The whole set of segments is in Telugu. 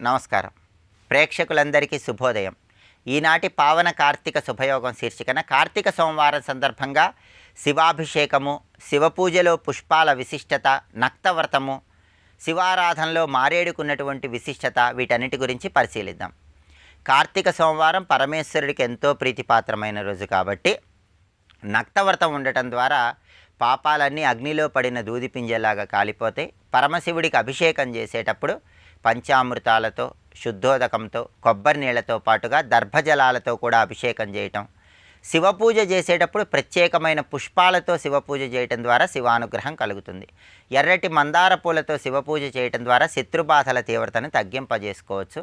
నమస్కారం. ప్రేక్షకులందరికీ శుభోదయం. ఈనాటి పావన కార్తీక శుభయోగం శీర్షికన కార్తీక సోమవారం సందర్భంగా శివాభిషేకము, శివపూజలో పుష్పాల విశిష్టత, నక్తవ్రతము, శివారాధనలో మారేడుకున్నటువంటి విశిష్టత, వీటన్నిటి గురించి పరిశీలిద్దాం. కార్తీక సోమవారం పరమేశ్వరుడికి ఎంతో ప్రీతిపాత్రమైన రోజు కాబట్టి నక్తవ్రతం ఉండటం ద్వారా పాపాలన్నీ అగ్నిలో పడిన దూదిపింజలాగా కాలిపోతే పరమశివుడికి అభిషేకం చేసేటప్పుడు పంచామృతాలతో, శుద్ధోదకంతో, కొబ్బరి నీళ్లతో పాటుగా దర్భజలాలతో కూడా అభిషేకం చేయటం, శివపూజ చేసేటప్పుడు ప్రత్యేకమైన పుష్పాలతో శివపూజ చేయటం ద్వారా శివానుగ్రహం కలుగుతుంది. ఎర్రటి మందార పూలతో శివపూజ చేయటం ద్వారా శత్రుబాధల తీవ్రతను తగ్గింపజేసుకోవచ్చు.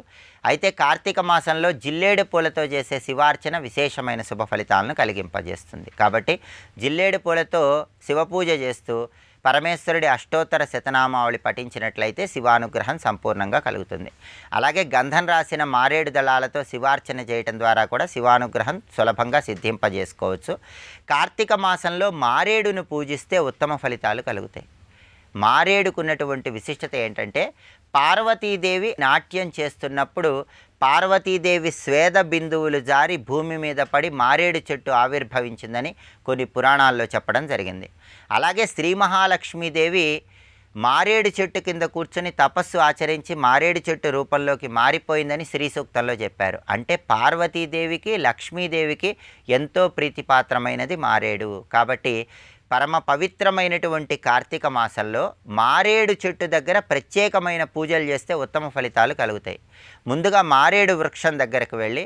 అయితే కార్తీక మాసంలో జిల్లేడు పూలతో చేసే శివార్చన విశేషమైన శుభ ఫలితాలను కలిగింపజేస్తుంది. కాబట్టి జిల్లేడు పూలతో శివపూజ చేస్తూ పరమేశ్వరుడి అష్టోత్తర శతనామావళి పఠించినట్లయితే శివానుగ్రహం సంపూర్ణంగా కలుగుతుంది. అలాగే గంధం రాసిన మారేడు దళాలతో శివార్చన చేయటం ద్వారా కూడా శివానుగ్రహం సులభంగా సిద్ధింపజేసుకోవచ్చు. కార్తీక మాసంలో మారేడును పూజిస్తే ఉత్తమ ఫలితాలు కలుగుతాయి. మారేడుకున్నటువంటి విశిష్టత ఏంటంటే, పార్వతీదేవి నాట్యం చేస్తున్నప్పుడు పార్వతీదేవి స్వేద బిందువులు జారి భూమి మీద పడి మారేడు చెట్టు ఆవిర్భవించిందని కొన్ని పురాణాల్లో చెప్పడం జరిగింది. అలాగే శ్రీ మహాలక్ష్మీదేవి మారేడు చెట్టు కింద కూర్చొని తపస్సు ఆచరించి మారేడు చెట్టు రూపంలోకి మారిపోయిందని శ్రీ సూక్తంలో చెప్పారు. అంటే పార్వతీదేవికి, లక్ష్మీదేవికి ఎంతో ప్రీతిపాత్రమైనది మారేడు. కాబట్టి పరమ పవిత్రమైనటువంటి కార్తీక మాసంలో మారేడు చెట్టు దగ్గర ప్రత్యేకమైన పూజలు చేస్తే ఉత్తమ ఫలితాలు కలుగుతాయి. ముందుగా మారేడు వృక్షం దగ్గరకు వెళ్ళి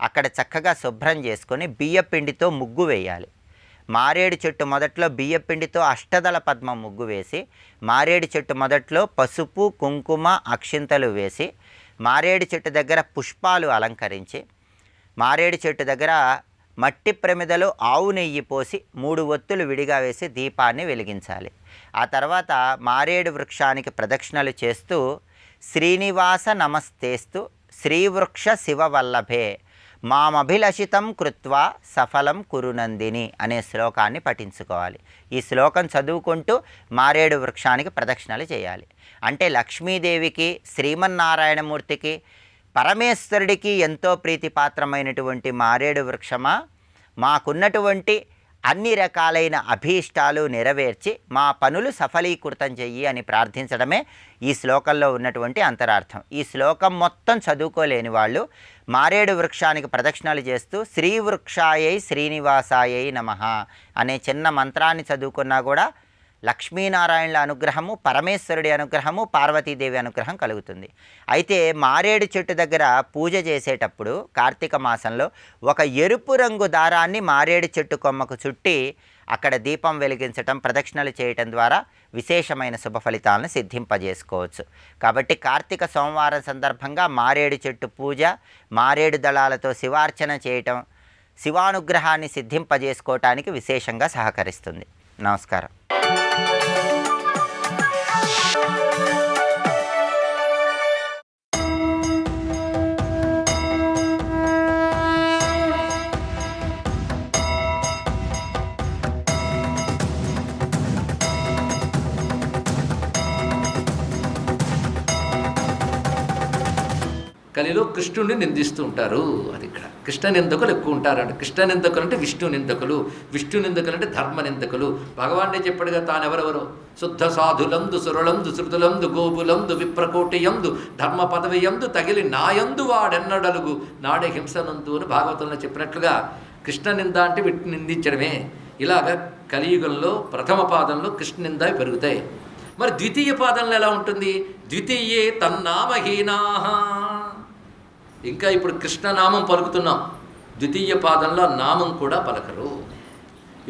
అక్కడ చక్కగా శుభ్రం చేసుకొని బియ్యపిండితో ముగ్గు వేయాలి. మారేడు చెట్టు మొదట్లో బియ్యపిండితో అష్టదళ పద్మం ముగ్గు వేసి, మారేడు చెట్టు మొదట్లో పసుపు, కుంకుమ, అక్షింతలు వేసి, మారేడు చెట్టు దగ్గర పుష్పాలు అలంకరించి, మారేడు చెట్టు దగ్గర మట్టి ప్రమిదలో ఆవు నెయ్యి పోసి 3 ఒత్తులు విడిగా వేసి దీపాన్ని వెలిగించాలి. ఆ తర్వాత మారేడు వృక్షానికి ప్రదక్షిణలు చేస్తూ శ్రీనివాస నమస్తేస్తు శ్రీవృక్ష శివవల్లభే మామభిలషితం కృత్వా సఫలం కురునందిని అనే శ్లోకాన్ని పఠించుకోవాలి. ఈ శ్లోకం చదువుకుంటూ మారేడు వృక్షానికి ప్రదక్షిణలు చేయాలి. అంటే లక్ష్మీదేవికి, శ్రీమన్నారాయణమూర్తికి, పరమేశ్వరుడికి ఎంతో ప్రీతిపాత్రమైనటువంటి మారేడు వృక్షమా, మాకున్నటువంటి అన్ని రకాలైన అభీష్టాలు నెరవేర్చి మా పనులు సఫలీకృతం చెయ్యి అని ప్రార్థించడమే ఈ శ్లోకంలో ఉన్నటువంటి అంతరార్థం. ఈ శ్లోకం మొత్తం చదువుకోలేని వాళ్ళు మారేడు వృక్షానికి ప్రదక్షిణలు చేస్తూ శ్రీవృక్షాయై శ్రీనివాసాయై నమః అనే చిన్న మంత్రాన్ని చదువుకున్నా కూడా లక్ష్మీనారాయణుల అనుగ్రహము, పరమేశ్వరుడి అనుగ్రహము, పార్వతీదేవి అనుగ్రహం కలుగుతుంది. అయితే మారేడు చెట్టు దగ్గర పూజ చేసేటప్పుడు కార్తీక మాసంలో ఒక ఎరుపు రంగు దారాన్ని మారేడు చెట్టు కొమ్మకు చుట్టి అక్కడ దీపం వెలిగించటం, ప్రదక్షిణలు చేయటం ద్వారా విశేషమైన శుభ ఫలితాలను సిద్ధింపజేసుకోవచ్చు. కాబట్టి కార్తీక సోమవారం సందర్భంగా మారేడు చెట్టు పూజ, మారేడు దళాలతో శివార్చన చేయటం శివానుగ్రహాన్ని సిద్ధింపజేసుకోవటానికి విశేషంగా సహకరిస్తుంది. నమస్కారం. కలిలో కృష్ణుడిని నిందిస్తూ ఉంటారు. అది ఇక్కడ కృష్ణ నిందకులు ఎక్కువ ఉంటారు. అంటే కృష్ణ నిందకులు అంటే విష్ణు నిందకులు, విష్ణు నిందకులు అంటే ధర్మ నిందకులు. భగవానే చెప్పాడుగా తానెవరెవరో శుద్ధ సాధులందు, సురులందు, శృతులందు, గోపులందు, విప్రకోటియందు, ధర్మ పదవియందు తగిలి నాయందు వాడెన్నడలుగు నాడే హింసనందు అని భాగవతంలో చెప్పినట్లుగా కృష్ణ నింద అంటే వీటిని నిందించడమే. ఇలాగ కలియుగంలో ప్రథమ పాదంలో కృష్ణ నింద పెరుగుతాయి. మరి ద్వితీయ పాదంలో ఎలా ఉంటుంది? ద్వితీయే తన్నామహీనాః. ఇంకా ఇప్పుడు కృష్ణనామం పలుకుతున్నాం, ద్వితీయ పాదంలో నామం కూడా పలకరు.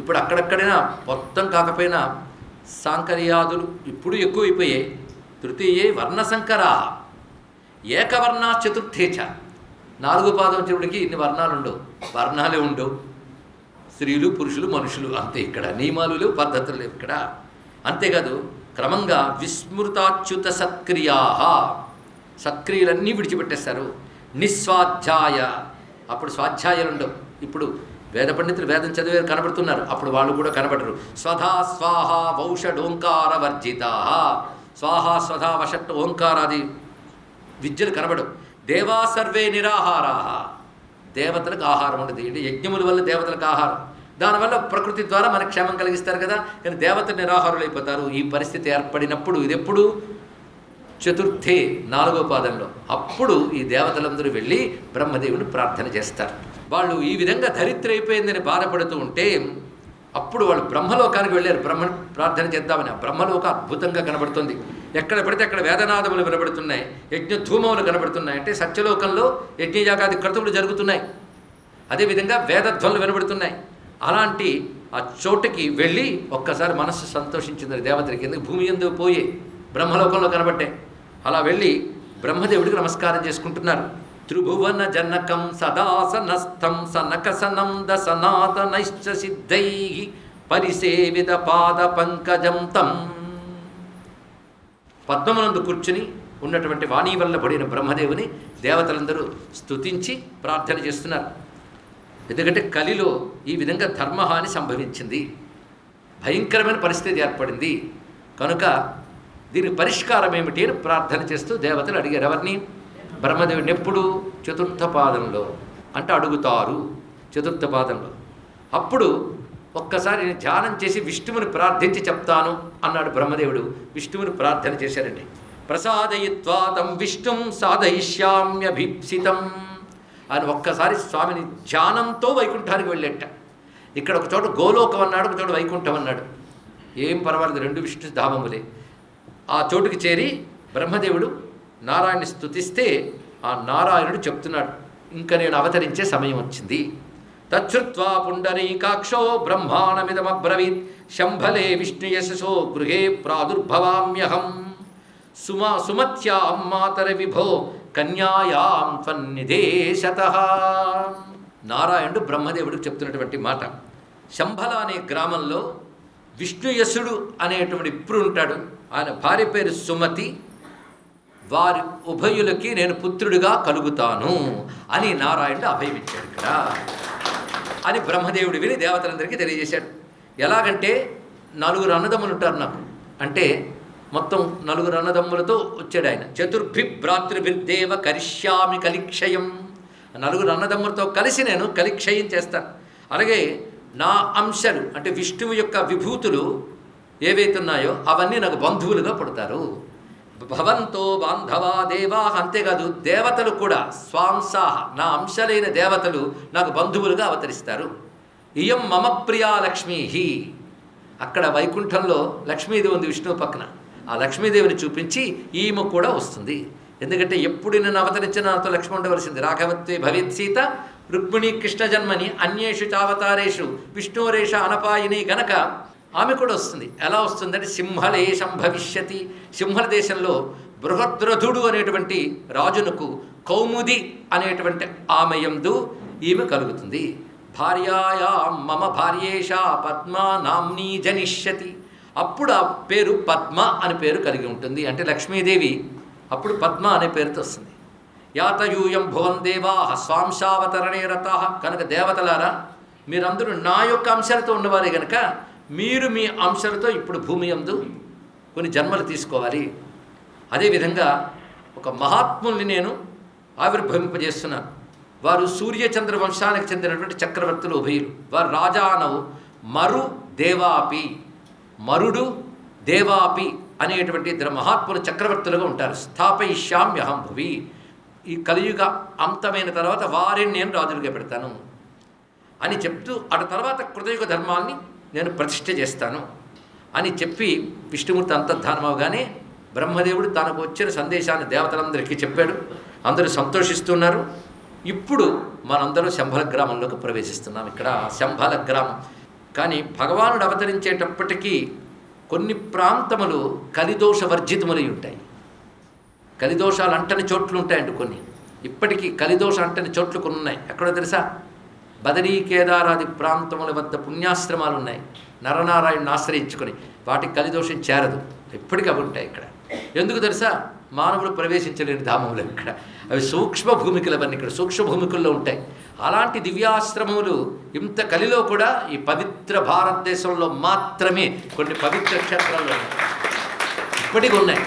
ఇప్పుడు అక్కడక్కడైనా మొత్తం కాకపోయినా సాంకర్యాదులు ఇప్పుడు ఎక్కువైపోయాయి. తృతీయే వర్ణసంకరా ఏకవర్ణా చతుర్థేచ. 4 పాదం చెవుడికి ఇన్ని వర్ణాలు ఉండవు, వర్ణాలే ఉండవు. స్త్రీలు, పురుషులు, మనుషులు అంతే. ఇక్కడ నియమాలు లేవు, పద్ధతులు లేవు ఇక్కడ. అంతేకాదు క్రమంగా విస్మృతాచ్యుత సత్క్రియా, సత్క్రియలన్నీ విడిచిపెట్టేస్తారు. నిస్వాధ్యాయ, అప్పుడు స్వాధ్యాయాలు ఉండవు. ఇప్పుడు వేద పండితులు వేదం చదివే కనబడుతున్నారు, అప్పుడు వాళ్ళు కూడా కనబడరు. స్వధా స్వాహ వౌషడోంకార వర్జిత. స్వాహ స్వధా వషట్ ఓంకారాది విద్యలు కనబడవు. దేవా సర్వే నిరాహారాహ, దేవతలకు ఆహారం ఉండదు. అంటే యజ్ఞముల వల్ల దేవతలకు ఆహారం, దానివల్ల ప్రకృతి ద్వారా మనకు క్షేమం కలిగిస్తారు కదా. కానీ దేవతలు నిరాహారులు అయిపోతారు. ఈ పరిస్థితి ఏర్పడినప్పుడు, ఇది ఎప్పుడు? చతుర్థే, 4వ పాదంలో. అప్పుడు ఈ దేవతలందరూ వెళ్ళి బ్రహ్మదేవుని ప్రార్థన చేస్తారు. వాళ్ళు ఈ విధంగా ధరిత్రి అయిపోయిందని బాధపడుతూ ఉంటే అప్పుడు వాళ్ళు బ్రహ్మలోకానికి వెళ్ళారు. బ్రహ్మను ప్రార్థన చేద్దామని. ఆ బ్రహ్మలోక అద్భుతంగా కనబడుతుంది. ఎక్కడ పడితే అక్కడ వేదనాదములు వినబడుతున్నాయి, యజ్ఞ ధూమములు కనబడుతున్నాయి. అంటే సత్యలోకంలో యజ్ఞయాగాది క్రతువులు జరుగుతున్నాయి, అదేవిధంగా వేదధ్వనులు వినబడుతున్నాయి. అలాంటి ఆ చోటుకి వెళ్ళి ఒక్కసారి మనస్సు సంతోషించింది దేవతలకి. ఎందుకు? భూమి ఎందుకు పోయి బ్రహ్మలోకంలో కనబట్టే. అలా వెళ్ళి బ్రహ్మదేవుడికి నమస్కారం చేసుకుంటున్నారు. త్రిభువన జనకం సదాసనస్థం సనకసనంద సనాతనైశ్చ సిద్ధై పరిసేవిత పాద పంకజం తం. పద్మమునందు కూర్చుని ఉన్నటువంటి వాణి వల్ల పడిన బ్రహ్మదేవుని దేవతలందరూ స్తుతించి ప్రార్థన చేస్తున్నారు. ఎందుకంటే కలిలో ఈ విధంగా ధర్మహాని సంభవించింది, భయంకరమైన పరిస్థితి ఏర్పడింది కనుక దీని పరిష్కారం ఏమిటి అని ప్రార్థన చేస్తూ దేవతలు అడిగారు. ఎవరిని? బ్రహ్మదేవుడిని. ఎప్పుడు? చతుర్థ పాదంలో. అంటే అడుగుతారు చతుర్థ పాదంలో. అప్పుడు ఒక్కసారి నేను ధ్యానం చేసి విష్ణువుని ప్రార్థించి చెప్తాను అన్నాడు బ్రహ్మదేవుడు. విష్ణువుని ప్రార్థన చేశారండి. ప్రసాదయిత్వా తం విష్ణుం సాధయిష్యామ్యభీప్సితం అని ఒక్కసారి స్వామిని ధ్యానంతో వైకుంఠానికి వెళ్ళేట. ఇక్కడ ఒక చోట గోలోకం అన్నాడు, ఒక చోట వైకుంఠం అన్నాడు. ఏం పర్వాలేదు, 2 విష్ణు ధామములే. ఆ చోటుకి చేరి బ్రహ్మదేవుడు నారాయణని స్తుతిస్తే ఆ నారాయణుడు చెప్తున్నాడు, ఇంకా నేను అవతరించే సమయం వచ్చింది. తచ్చుత్వా పుండరీకాక్షో బ్రహ్మాణమిదమబ్రవీత్ శంభలే విష్ణుయశసో గృహే ప్రాదుర్భవామ్యహం సుమత్యాం మాతర విభో కన్యాయాం త్వన్నిదేశతః. నారాయణుడు బ్రహ్మదేవుడికి చెప్తున్నటువంటి మాట. శంభల అనే గ్రామంలో విష్ణుయసుడు అనేటువంటి ఇప్పుడు ఉంటాడు. ఆయన భార్య పేరు సుమతి. వారి ఉభయులకి నేను పుత్రుడిగా కలుగుతాను అని నారాయణుడు అభయమిచ్చాడు ఇక్కడ అని బ్రహ్మదేవుడు విని దేవతలందరికీ తెలియజేశాడు. ఎలాగంటే 4 అన్నదమ్ములు ఉంటారు నాకు, అంటే మొత్తం 4 అన్నదమ్ములతో వచ్చాడు ఆయన. చతుర్భి భ్రాతృభిర్దేవ కరిష్యామి కలిక్షయం. 4 అన్నదమ్ములతో కలిసి నేను కలిక్షయం చేస్తాను. అలాగే నా అంశాలు అంటే విష్ణువు యొక్క విభూతులు ఏవైతే ఉన్నాయో అవన్నీ నాకు బంధువులుగా పడతారు. భవంతో బాంధవా దేవా. అంతేకాదు దేవతలు కూడా స్వాంసాహ, నా అంశలైన దేవతలు నాకు బంధువులుగా అవతరిస్తారు. ఇయం మమ ప్రియా లక్ష్మీ. అక్కడ వైకుంఠంలో లక్ష్మీదేవి ఉంది విష్ణువు పక్కన. ఆ లక్ష్మీదేవిని చూపించి ఈమె కూడా వస్తుంది. ఎందుకంటే ఎప్పుడు నేను అవతరించిన నాతో లక్ష్మి ఉండవలసింది. రాఘవత్వే భవేత్ సీత రుక్మిణీ కృష్ణ జన్మని అన్యేషు చావతారేషు విష్ణురేష అనపాయిని గనక ఆమె కూడా వస్తుంది. ఎలా వస్తుందంటే సింహలేశం భవిష్యతి. సింహల దేశంలో బృహద్రథుడు అనేటువంటి రాజునకు కౌముది అనేటువంటి ఆమె యందు ఈమె కలుగుతుంది. భార్యాయా మమ భార్యేష పద్మా నామ్నీ జనిష్యతి. అప్పుడు ఆ పేరు పద్మ అని పేరు కలిగి ఉంటుంది. అంటే లక్ష్మీదేవి అప్పుడు పద్మ అనే పేరుతో వస్తుంది. యాతయూయం భువన్ దేవా స్వాంశావతరణే రతాః. కనుక దేవతలారా మీరందరూ నా యొక్క అంశాలతో ఉన్నవారే కనుక మీరు మీ అంశాలతో ఇప్పుడు భూమి యందు కొన్ని జన్మలు తీసుకోవాలి. అదేవిధంగా ఒక మహాత్ముల్ని నేను ఆవిర్భవింపజేస్తున్నాను. వారు సూర్యచంద్ర వంశానికి చెందినటువంటి చక్రవర్తులు ఉభయులు. వారు రాజానవు మరు దేవాపి, మరుడు దేవాపి అనేటువంటి 2 మహాత్ములు చక్రవర్తులుగా ఉంటారు. స్థాపయిష్యామ్యహం భువి. ఈ కలియుగ అంతమైన తర్వాత వారిని నేను రాజులుగా పెడతాను అని చెప్తూ అటు తర్వాత కృతయుగ ధర్మాన్ని నేను ప్రతిష్ఠ చేస్తాను అని చెప్పి విష్ణుమూర్తి అంతర్ధానమవగానే బ్రహ్మదేవుడు తనకు వచ్చిన సందేశాన్ని దేవతలందరికీ చెప్పాడు. అందరూ సంతోషిస్తున్నారు. ఇప్పుడు మనందరూ శంభల గ్రామంలోకి ప్రవేశిస్తున్నాం. ఇక్కడ శంభల గ్రామం. కానీ భగవానుడు అవతరించేటప్పటికీ కొన్ని ప్రాంతములు కలిదోష వర్జితములై ఉంటాయి. కలిదోషాలు అంటని చోట్లు ఉంటాయండి కొన్ని. ఇప్పటికీ కలిదోష అంటని చోట్లు కొన్ని ఉన్నాయి. ఎక్కడో తెలుసా? బదరీ కేదారాది ప్రాంతముల వద్ద పుణ్యాశ్రమాలు ఉన్నాయి. నరనారాయణను ఆశ్రయించుకొని వాటికి కలిదోషం చేరదు. ఎప్పటికీ అవి ఉంటాయి ఇక్కడ. ఎందుకు తెలుసా? మానవులు ప్రవేశించలేని ధామములు ఇక్కడ. అవి సూక్ష్మ భూమికలు. అవన్నీ ఇక్కడ సూక్ష్మ భూమికల్లో ఉంటాయి. అలాంటి దివ్యాశ్రమములు ఇంత కలిలో కూడా ఈ పవిత్ర భారతదేశంలో మాత్రమే కొన్ని పవిత్ర క్షేత్రాలు ఉన్నాయి. ఇప్పటికీ ఉన్నాయి.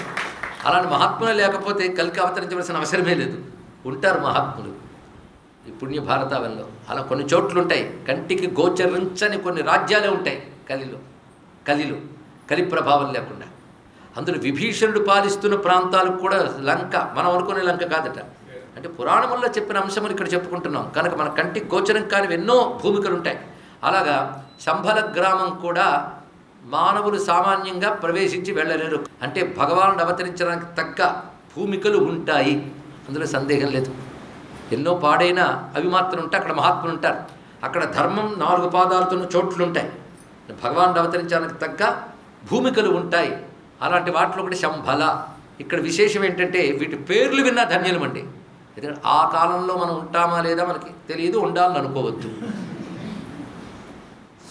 అలాంటి మహాత్ములు లేకపోతే కలికి అవతరించవలసిన అవసరమే లేదు. ఉంటారు మహాత్ములు ఈ పుణ్య భారతావనంలో. అలా కొన్ని చోట్లు ఉంటాయి, కంటికి గోచరించని కొన్ని రాజ్యాలే ఉంటాయి కలిలో కలి ప్రభావం లేకుండా. అందులో విభీషణుడు పాలిస్తున్న ప్రాంతాలకు కూడా లంక మనం అనుకునే లంక కాదట. అంటే పురాణముల్లో చెప్పిన అంశములు ఇక్కడ చెప్పుకుంటున్నాం కనుక మన కంటికి గోచరం కానివి ఎన్నో భూమికలు ఉంటాయి. అలాగా శంభల గ్రామం కూడా మానవులు సామాన్యంగా ప్రవేశించి వెళ్ళలేరు. అంటే భగవానుడు అవతరించడానికి తగ్గ భూమికలు ఉంటాయి, అందులో సందేహం లేదు. ఎన్నో పాడైనా అవి మాత్రం ఉంటాయి. అక్కడ మహాత్ములు ఉంటారు. అక్కడ ధర్మం 4 పాదాలతో చోట్లు ఉంటాయి. భగవానుడు అవతరించడానికి తగ్గ భూమికలు ఉంటాయి. అలాంటి వాటిలో ఒకటి శంభల. ఇక్కడ విశేషం ఏంటంటే వీటి పేర్లు విన్నా ధన్యులమండి. ఎందుకంటే ఆ కాలంలో మనం ఉంటామా లేదా మనకి తెలియదు, ఉండాలని అనుకోవద్దు.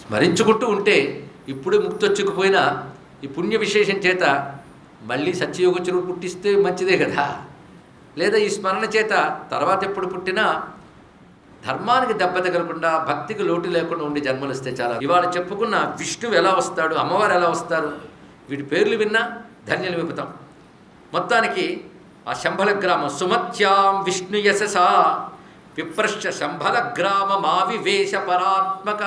స్మరించుకుంటూ ఉంటే ఇప్పుడే ముక్తి వచ్చుకుపోయినా ఈ పుణ్య విశేషం చేత మళ్ళీ సత్యయోగ చెరువు పుట్టిస్తే మంచిదే కదా. లేదా ఈ స్మరణ చేత తర్వాత ఎప్పుడు పుట్టినా ధర్మానికి దెబ్బ తగలకుండా భక్తికి లోటు లేకుండా ఉండి జన్మలు వస్తే చాలా. ఇవాళ చెప్పుకున్న విష్ణువు ఎలా వస్తాడు, అమ్మవారు ఎలా వస్తారు, వీటి పేర్లు విన్నా ధన్యులు విపుతాం. మొత్తానికి ఆ శంభల గ్రామం సుమత్యాం విష్ణు యశసా విప్రశ్చ శంభల గ్రామమావివేశ పరాత్మక.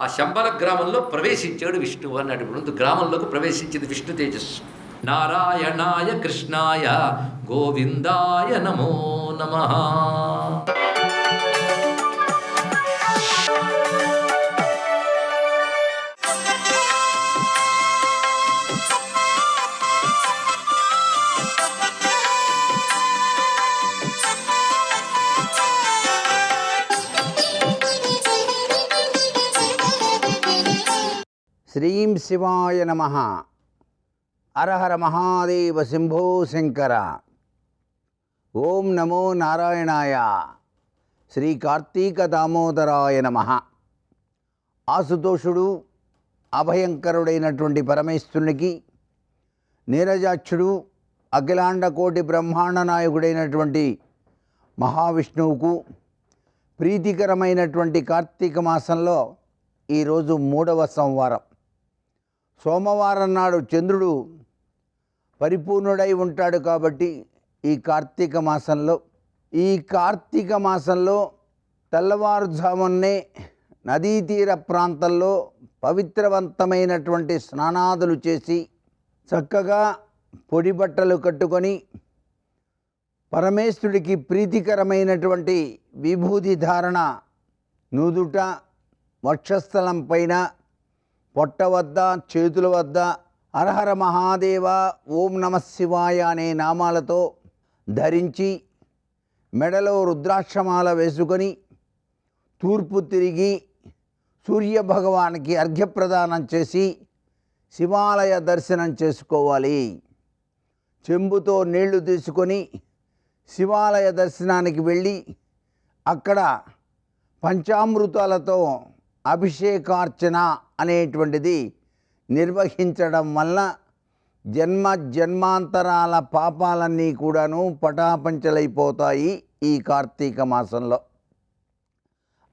ఆ శంభల గ్రామంలో ప్రవేశించాడు విష్ణువు అన్నాడు. ముందు గ్రామంలోకి ప్రవేశించింది విష్ణు తేజస్సు. నారాయణాయ కృష్ణాయ గోవిందాయ నమో నమః. శ్రీం శివాయ నమః. హరహర మహాదేవ శంభో శంకర. ఓం నమో నారాయణాయ. శ్రీ కార్తీక దామోదరాయ నమః. ఆశుతోషుడు అభయంకరుడైనటువంటి పరమేశ్వరునికి, నీరజాక్షుడు అఖిలాండ కోటి బ్రహ్మాండ నాయకుడైనటువంటి మహావిష్ణువుకు ప్రీతికరమైనటువంటి కార్తీక మాసంలో ఈరోజు 3వ సోమవారం. సోమవారం నాడు చంద్రుడు పరిపూర్ణుడై ఉంటాడు కాబట్టి ఈ కార్తీక మాసంలో తెల్లవారుజామునే నదీ తీర ప్రాంతంలో పవిత్రవంతమైనటువంటి స్నానాదులు చేసి చక్కగా పొడి బట్టలు కట్టుకొని పరమేశ్వరుడికి ప్రీతికరమైనటువంటి విభూతి ధారణ నుదుట, వక్షస్థలం పైన, పొట్ట వద్ద, చేతుల వద్ద హరహర మహాదేవ, ఓం నమ శివాయ అనే నామాలతో ధరించి మెడలో రుద్రాక్షమాల వేసుకొని తూర్పు తిరిగి సూర్యభగవానికి అర్ఘ్యప్రదానం చేసి శివాలయ దర్శనం చేసుకోవాలి. చెంబుతో నీళ్లు తీసుకొని శివాలయ దర్శనానికి వెళ్ళి అక్కడ పంచామృతాలతో అభిషేకార్చన అనేటువంటిది నిర్వహించడం వల్ల జన్మాంతరాల పాపాలన్నీ కూడాను పటాపంచలైపోతాయి ఈ కార్తీక మాసంలో.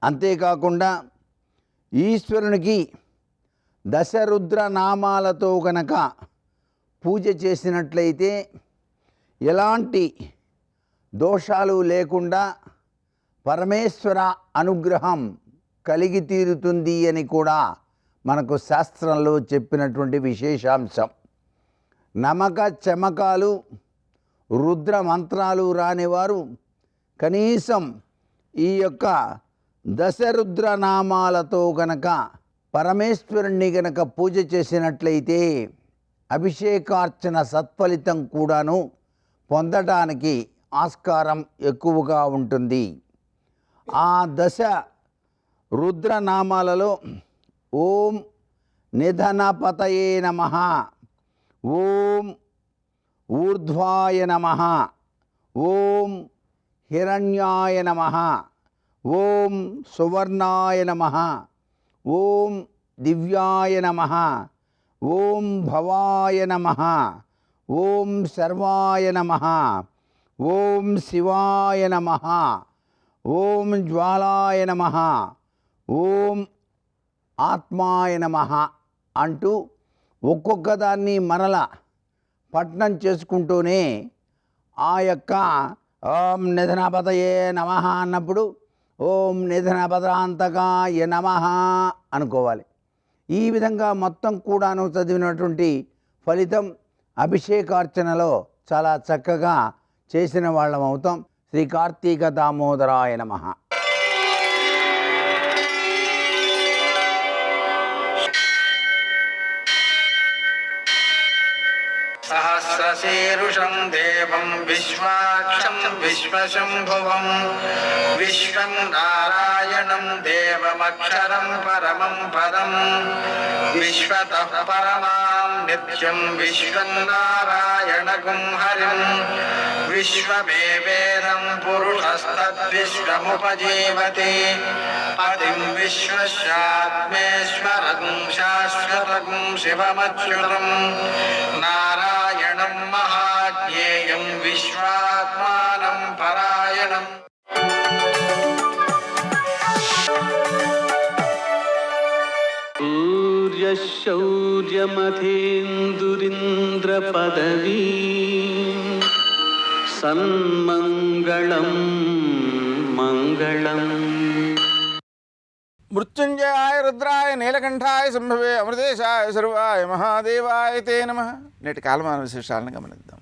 అంతేకాకుండా ఈశ్వరునికి దశరుద్ర నామాలతో గనక పూజ చేసినట్లయితే ఎలాంటి దోషాలు లేకుండా పరమేశ్వర అనుగ్రహం కలిగి తీరుతుంది అని కూడా మనకు శాస్త్రంలో చెప్పినటువంటి విశేషాంశం. నమక చమకాలు రుద్ర మంత్రాలు రానివారు కనీసం ఈ యొక్క దశరుద్ర నామాలతో గనక పరమేశ్వరుణ్ణి గనక పూజ చేసినట్లయితే అభిషేకార్చన సత్ఫలితం కూడాను పొందడానికి ఆస్కారం ఎక్కువగా ఉంటుంది. ఆ దశ రుద్రనామాలలో ఓం నిధనపతయే నమః, ఓం ఊర్ధ్వాయ నమః, ఓం హిరణ్యాయ నమః, ఓం సువర్ణాయ నమః, ఓం దివ్యాయ నమః, ఓం భవాయ నమః, ఓం సర్వాయ నమః, ఓం శివాయ నమః, ఓం జ్వాలాయ నమః, ఓం ఆత్మాయ నమః అంటూ ఒక్కొక్క దాన్ని మరల పఠనం చేసుకుంటూనే ఆ యొక్క ఓం నిధనపతయే నమః అన్నప్పుడు ఓం నిధనపదాంతకాయ నమః అనుకోవాలి. ఈ విధంగా మొత్తం కూడాను చదివినటువంటి ఫలితం అభిషేకార్చనలో చాలా చక్కగా చేసిన వాళ్ళం అవుతాం. శ్రీ కార్తీక దామోదరాయ నమః. सहस्रशीर्षं देवं विश्वाक्षं विश्वशम्भुवं विश्वं नारायणं देवमक्षरं परमं पदं विश्वतः परमां नित्यं विश्वं नारायणगुं हरिं विश्वमेवेदं पुरुषस्तद्विश्वमुपजीवति पतिं विश्वस्यात्मेश्वरगुं शाश्वतगुं शिवमच्युतं नारायणं महाज्ञेयं विश्वात्मानं परायणम्. सूर्यशौर्यमथेन्दुरिन्द्रपदवी सन्मङ्गलं मङ्गलम्. మృత్యుంజయాయ రుద్రాయ నీలకంఠాయ సంభవే అమృతేశాయ సర్వాయ మహాదేవాయ తే నమః. నేటి కాలమాన విశేషాలను గమనిద్దాం.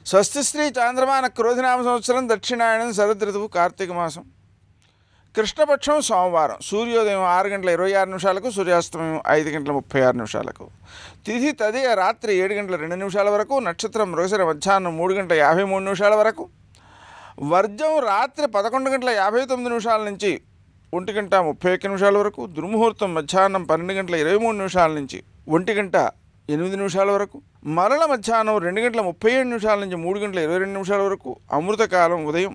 స్వస్తి శ్రీ చాంద్రమాన క్రోధినామ సంవత్సరం దక్షిణాయనం శరదృతువు కార్తీక మాసం కృష్ణపక్షం సోమవారం సూర్యోదయం 6:26 సూర్యాస్తమయం 5:36 తిథి తదియ రాత్రి 7:02 వరకు నక్షత్రం మృగశిర మధ్యాహ్నం 3:53 వరకు వర్జం రాత్రి 11:59 నుంచి 1:31 వరకు దుర్ముహూర్తం మధ్యాహ్నం 12:23 నుంచి 1:08 వరకు మరల మధ్యాహ్నం 2:37 నుంచి 3:22 వరకు అమృతకాలం ఉదయం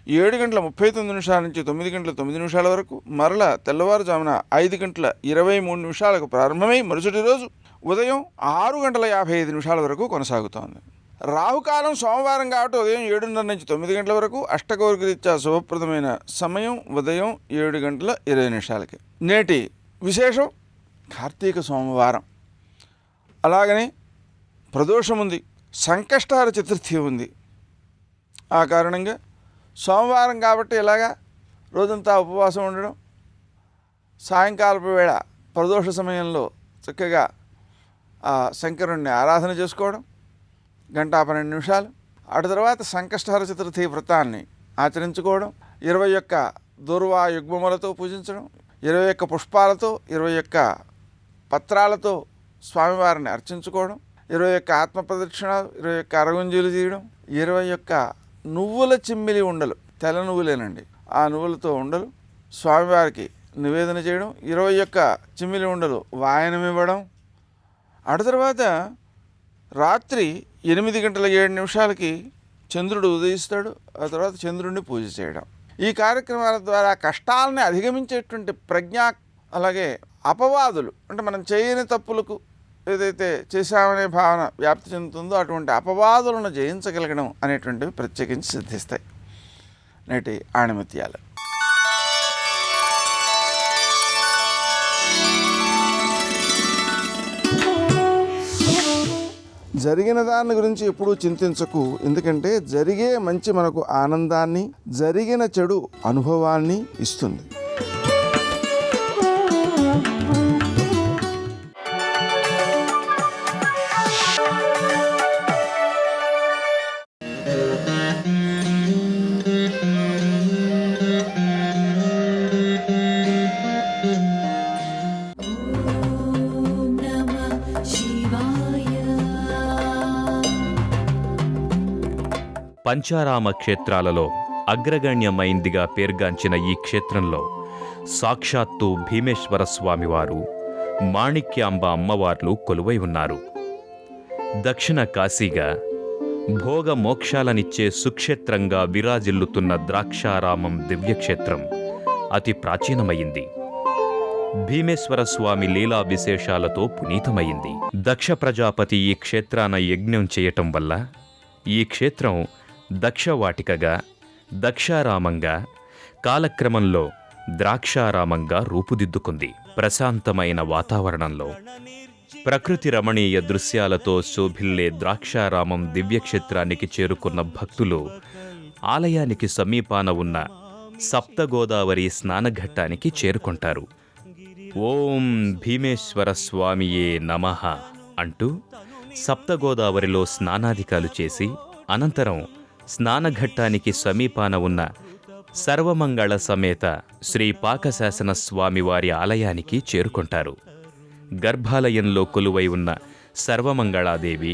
7:39 నుంచి 9:09 వరకు మరల తెల్లవారుజామున 5:23 ప్రారంభమై మరుసటి రోజు ఉదయం 6:55 వరకు కొనసాగుతోంది. రాహుకాలం సోమవారం కాబట్టి ఉదయం 7:30 నుంచి 9 గంటల వరకు అష్టకౌర్గరీత్యా శుభప్రదమైన సమయం ఉదయం 7:20 నేటి విశేషం కార్తీక సోమవారం. అలాగని ప్రదోషం ఉంది, సంకష్టహార చతుర్థి ఉంది. ఆ కారణంగా సోమవారం కాబట్టి ఇలాగా రోజంతా ఉపవాసం ఉండడం, సాయంకాలపు వేళ ప్రదోష సమయంలో చక్కగా ఆ శంకరుణ్ణి ఆరాధన చేసుకోవడం 1:12 అటు తర్వాత సంకష్టహార చతుర్థి వ్రతాన్ని ఆచరించుకోవడం, 21 దూర్వా యుగ్మములతో పూజించడం, 21 పుష్పాలతో 21 పత్రాలతో స్వామివారిని అర్చించుకోవడం, 21 ఆత్మ ప్రదక్షిణాలు, 21 అరగుంజీలు తీయడం, 21 నువ్వుల చిమ్మిలి ఉండలు, తెల్ల నువ్వులేనండి, ఆ నువ్వులతో ఉండలు స్వామివారికి నివేదన చేయడం, 21 చిమ్మిలి ఉండలు వాయనమివ్వడం. అటు తర్వాత రాత్రి 8:07 చంద్రుడు ఉదయిస్తాడు. ఆ తర్వాత చంద్రుడిని పూజ చేయడం. ఈ కార్యక్రమాల ద్వారా కష్టాలని అధిగమించేటువంటి ప్రజ్ఞ, అలాగే అపవాదులు అంటే మనం చేయని తప్పులకు ఏదైతే చేశామనే భావన వ్యాప్తి చెందుతుందో అటువంటి అపవాదులను జయించగలగడం అనేటువంటివి ప్రత్యేకించి సిద్ధిస్తాయి. నేటి ఆణిముత్యాలు. జరిగిన దాని గురించి ఎప్పుడూ చింతించకు, ఎందుకంటే జరిగే మంచి మనకు ఆనందాన్ని, జరిగిన చెడు అనుభవాన్ని ఇస్తుంది. పంచారామ క్షేత్రాలలో అగ్రగణ్యమైందిగా పేర్గాంచిన ఈ క్షేత్రంలో సాక్షాత్తు భీమేశ్వర స్వామివారు, మాణిక్యాంబ అమ్మవార్లు కొలువై ఉన్నారు. దక్షిణ కాశీగా భోగ మోక్షాలనిచ్చే సుక్షేత్రంగా విరాజిల్లుతున్న ద్రాక్షారామం దివ్యక్షేత్రం అతి ప్రాచీనమైంది. భీమేశ్వర స్వామి లీలా విశేషాలతో పునీతమైంది. దక్ష ప్రజాపతి ఈ క్షేత్రాన యజ్ఞం చేయటం వల్ల ఈ క్షేత్రం దక్షవాటికగా, దక్షారామంగా, కాలక్రమంలో ద్రాక్షారామంగా రూపుదిద్దుకుంది. ప్రశాంతమైన వాతావరణంలో ప్రకృతి రమణీయ దృశ్యాలతో శోభిల్లే ద్రాక్షారామం దివ్యక్షేత్రానికి చేరుకున్న భక్తులు ఆలయానికి సమీపాన ఉన్న సప్తగోదావరి స్నానఘట్టానికి చేరుకుంటారు. ఓం భీమేశ్వర స్వామియే నమః అంటూ సప్తగోదావరిలో స్నానాధికాలు చేసి అనంతరం స్నానఘట్టానికి సమీపాన ఉన్న సర్వమంగళ సమేత శ్రీ పాకశాసన స్వామివారి ఆలయానికి చేరుకుంటారు. గర్భాలయంలో కొలువై ఉన్న సర్వమంగళాదేవి,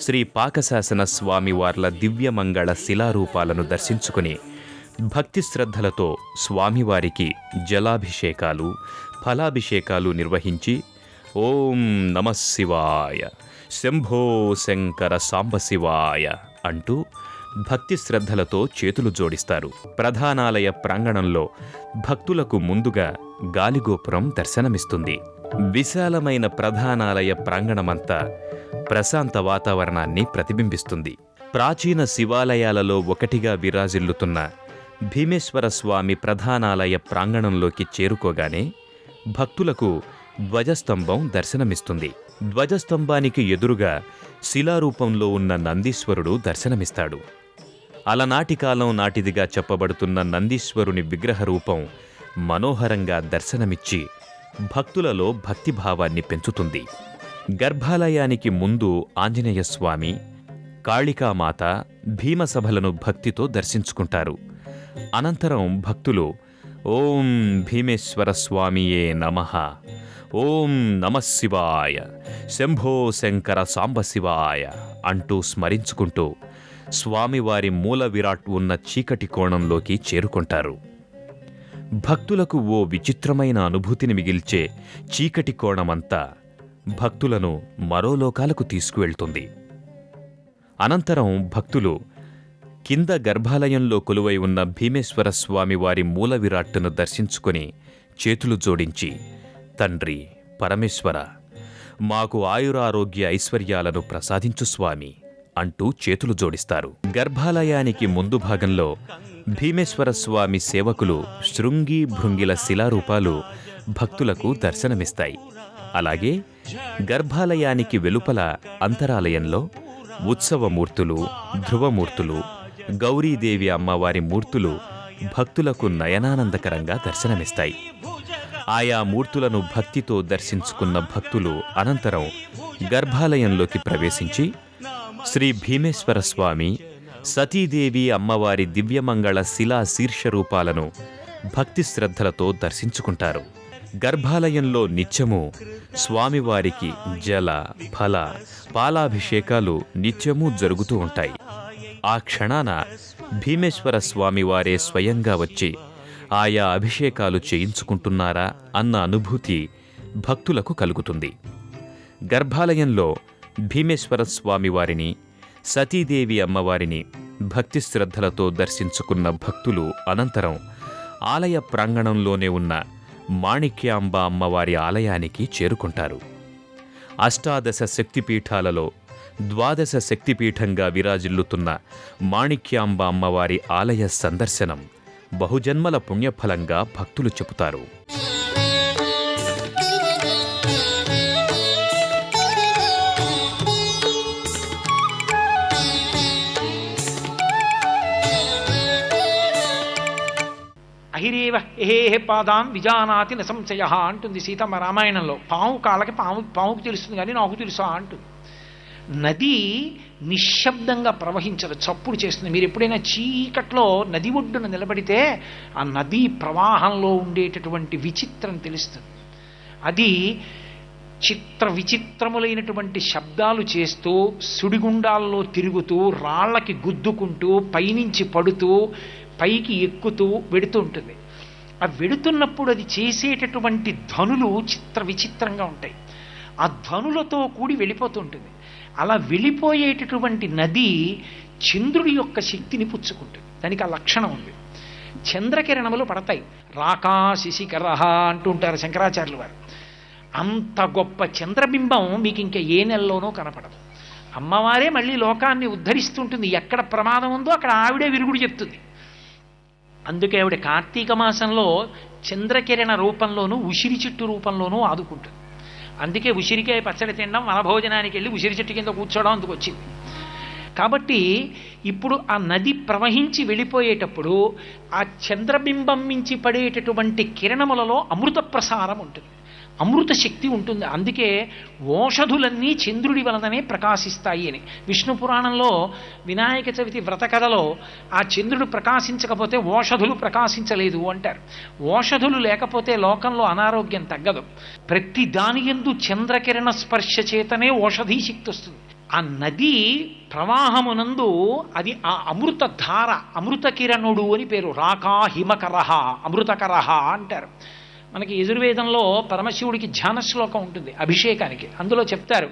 శ్రీ పాకశాసన స్వామివార్ల దివ్యమంగళ శిలారూపాలను దర్శించుకుని భక్తి శ్రద్ధలతో స్వామివారికి జలాభిషేకాలు, ఫలాభిషేకాలు నిర్వహించి ఓం నమః శివాయ, శంభో శంకర సాంబశివాయ అంటూ భక్తి శ్రద్ధలతో చేతులు జోడిస్తారు. ప్రధానాలయ ప్రాంగణంలో భక్తులకు ముందుగా గాలిగోపురం దర్శనమిస్తుంది. విశాలమైన ప్రధానాలయ ప్రాంగణమంతా ప్రశాంత వాతావరణాన్ని ప్రతిబింబిస్తుంది. ప్రాచీన శివాలయాలలో ఒకటిగా విరాజిల్లుతున్న భీమేశ్వర స్వామి ప్రధానాలయ ప్రాంగణంలోకి చేరుకోగానే భక్తులకు ధ్వజస్తంభం దర్శనమిస్తుంది. ధ్వజస్తంభానికి ఎదురుగా శిలారూపంలో ఉన్న నందీశ్వరుడు దర్శనమిస్తాడు. అలనాటి కాలం నాటిదిగా చెప్పబడుతున్న నందీశ్వరుని విగ్రహ రూపం మనోహరంగా దర్శనమిచ్చి భక్తులలో భక్తిభావాన్ని పెంచుతుంది. గర్భాలయానికి ముందు ఆంజనేయస్వామి, కాళికామాత, భీమసభలను భక్తితో దర్శించుకుంటారు. అనంతరం భక్తులు ఓం భీమేశ్వర స్వామియే నమః, ఓం నమః శివాయ, శంభో శంకర సాంబశివాయ అంటూ స్మరించుకుంటూ స్వామివారి మూల విరాట్ ఉన్న చీకటి కోణంలోకి చేరుకుంటారు. భక్తులకు ఓ విచిత్రమైన అనుభూతిని మిగిల్చే చీకటి కోణమంతా భక్తులను మరో లోకాలకు తీసుకువెళ్తుంది. అనంతరం భక్తులు కింద గర్భాలయంలో కొలువై ఉన్న భీమేశ్వర స్వామివారి మూల విరాట్టును దర్శించుకొని చేతులు జోడించి, తండ్రి పరమేశ్వర, మాకు ఆయురారోగ్య ఐశ్వర్యాలను ప్రసాదించు స్వామి అంటూ చేతులు జోడిస్తారు. గర్భాలయానికి ముందు భాగంలో భీమేశ్వర స్వామి సేవకులు శృంగి భృంగిల శిలారూపాలు భక్తులకు దర్శనమిస్తాయి. అలాగే గర్భాలయానికి వెలుపల అంతరాలయంలో ఉత్సవమూర్తులు, ధ్రువమూర్తులు, గౌరీదేవి అమ్మవారి మూర్తులు భక్తులకు నయనానందకరంగా దర్శనమిస్తాయి. ఆయా మూర్తులను భక్తితో దర్శించుకున్న భక్తులు అనంతరం గర్భాలయంలోకి ప్రవేశించి శ్రీ భీమేశ్వర స్వామి, సతీదేవి అమ్మవారి దివ్యమంగళ శిలా శీర్షరూపాలను భక్తి శ్రద్ధలతో దర్శించుకుంటారు. గర్భాలయంలో నిత్యము స్వామివారికి జల, ఫల, పాలాభిషేకాలు నిత్యమూ జరుగుతూ ఉంటాయి. ఆ క్షణాన భీమేశ్వర స్వామివారే స్వయంగా వచ్చి ఆయా అభిషేకాలు చేయించుకుంటున్నారా అన్న అనుభూతి భక్తులకు కలుగుతుంది. గర్భాలయంలో భీమేశ్వర స్వామివారిని, సతీదేవి అమ్మవారిని భక్తి శ్రద్ధలతో దర్శించుకున్న భక్తులు అనంతరం ఆలయ ప్రాంగణంలోనే ఉన్న మాణిక్యాంబ అమ్మవారి ఆలయానికి చేరుకుంటారు. అష్టాదశ శక్తిపీఠాలలో ద్వాదశ శక్తిపీఠంగా విరాజిల్లుతున్న మాణిక్యాంబ అమ్మవారి ఆలయ సందర్శనం బహుజన్మల పుణ్యఫలంగా భక్తులు చెబుతారు. అహిరేవ ఎహేహే పాదాన్ విజానాతి న సంశయ అంటుంది సీతమ్మ రామాయణంలో. పాము కాళ్ళకి పాముకు తెలుస్తుంది కానీ నాకు తెలుసా అంటుంది. నది నిశ్శబ్దంగా ప్రవహించదు, చప్పుడు చేస్తుంది. మీరు ఎప్పుడైనా చీకట్లో నది ఒడ్డున నిలబడితే ఆ నదీ ప్రవాహంలో ఉండేటటువంటి విచిత్రం తెలుస్తుంది. అది విచిత్రములైనటువంటి శబ్దాలు చేస్తూ, సుడిగుండాల్లో తిరుగుతూ, రాళ్లకి గుద్దుకుంటూ, పైనుంచి పడుతూ, పైకి ఎక్కుతూ వెడుతూ ఉంటుంది. ఆ వెడుతున్నప్పుడు అది చేసేటటువంటి ధ్వనులు విచిత్రంగా ఉంటాయి. ఆ ధ్వనులతో కూడి వెళ్ళిపోతుంటుంది. అలా వెళ్ళిపోయేటటువంటి నది చంద్రుడి యొక్క శక్తిని పుచ్చుకుంటుంది. దానికి ఆ లక్షణం ఉంది. చంద్రకిరణములు పడతాయి. రాకా శిశికరహ అంటుంటారు శంకరాచార్యులు వారు. అంత గొప్ప చంద్రబింబం మీకు ఇంకా ఏ నెలలోనూ కనపడదు. అమ్మవారే మళ్ళీ లోకాన్ని ఉద్ధరిస్తుంటుంది. ఎక్కడ ప్రమాదం ఉందో అక్కడ ఆవిడే విరుగుడు చెప్తుంది. అందుకే ఆవిడ కార్తీక మాసంలో చంద్రకిరణ రూపంలోనూ, ఉసిరి చెట్టు రూపంలోనూ ఆదుకుంటుంది. అందుకే ఉసిరికాయ పచ్చడి తినడం, వనభోజనానికి వెళ్ళి ఉసిరి చెట్టు కింద కూర్చోవడం అందుకు వచ్చింది. కాబట్టి ఇప్పుడు ఆ నది ప్రవహించి వెళ్ళిపోయేటప్పుడు ఆ చంద్రబింబం మించి పడేటటువంటి కిరణములలో అమృత ప్రసారం ఉంటుంది, అమృత శక్తి ఉంటుంది. అందుకే ఓషధులన్నీ చంద్రుడి వలననే ప్రకాశిస్తాయి అని విష్ణు పురాణంలో వినాయక చవితి వ్రత కథలో ఆ చంద్రుడు ప్రకాశించకపోతే ఓషధులు ప్రకాశించలేదు అంటారు. ఓషధులు లేకపోతే లోకంలో అనారోగ్యం తగ్గదు. ప్రతి దాని యందు చంద్రకిరణ స్పర్శ చేతనే ఓషధీ శక్తి వస్తుంది. ఆ నది ప్రవాహమునందు అది ఆ అమృత ధార, అమృత కిరణుడు అని పేరు. రాకా హిమకరహ అమృతకరహ అంటారు. మనకి యజుర్వేదంలో పరమశివుడికి ధ్యాన శ్లోకం ఉంటుంది అభిషేకానికి. అందులో చెప్తారు,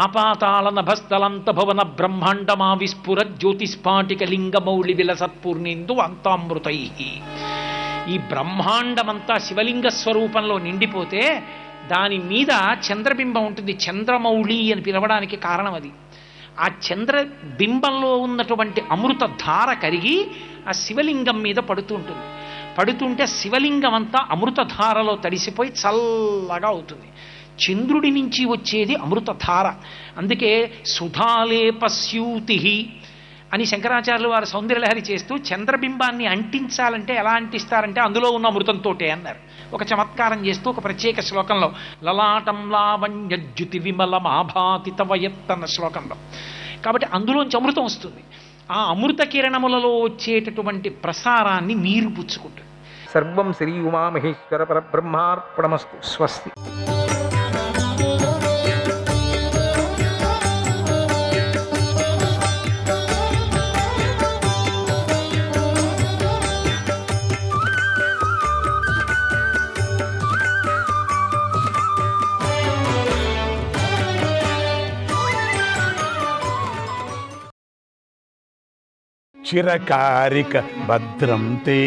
ఆపాతాళ నభస్థలంత భవన బ్రహ్మాండమా విస్ఫుర జ్యోతిస్ఫాటిక లింగమౌళి విలసత్పూర్ణేందు అంతామృతై. ఈ బ్రహ్మాండమంతా శివలింగ స్వరూపంలో నిండిపోతే దాని మీద చంద్రబింబం ఉంటుంది. చంద్రమౌళి అని పిలవడానికి కారణం అది. ఆ చంద్రబింబంలో ఉన్నటువంటి అమృత ధార కరిగి ఆ శివలింగం మీద పడుతూ ఉంటుంది. పడుతుంటే శివలింగం అంతా అమృతధారలో తడిసిపోయి చల్లగా అవుతుంది. చంద్రుడి నుంచి వచ్చేది అమృతధార. అందుకే సుధాలేపస్యూతి అని శంకరాచార్యులు వారు సౌందర్యలహరి చేస్తూ చంద్రబింబాన్ని అంటించాలంటే ఎలా అంటిస్తారంటే అందులో ఉన్న అమృతంతోటే అన్నారు. ఒక చమత్కారం చేస్తూ ఒక ప్రత్యేక శ్లోకంలో లలాటం లావణ్యజ్యుతి విమలమాభాతి తవయత్తన్న శ్లోకంలో. కాబట్టి అందులోంచి అమృతం వస్తుంది. ఆ అమృత కిరణములలో వచ్చేటటువంటి ప్రసారాన్ని నీరు పుచ్చుకుంటుంది. సర్వం శ్రీ ఉమామహేశ్వర పరబ్రహ్మార్పణమస్తు. స్వస్తి. చిరకారిక భద్రం తే,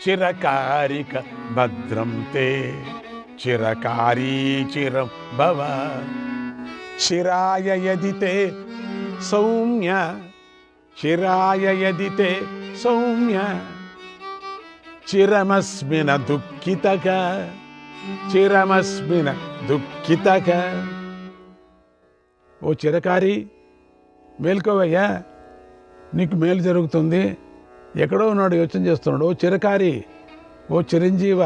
చిరకారిక భద్రం తే, చిరకారీ చిరం భవ. చిరాయ యదితే సౌమ్య, చిరాయ యదితే సౌమ్య, చిరమస్మిన దుఃఖితక, చిరమస్మిన దుఃఖితక. ఓ చిరకారి మేల్కోవయ్యా, నీకు మేలు జరుగుతుంది. ఎక్కడో ఉన్నాడు యోచన చేస్తున్నాడు. ఓ చిరకారి, ఓ చిరంజీవ,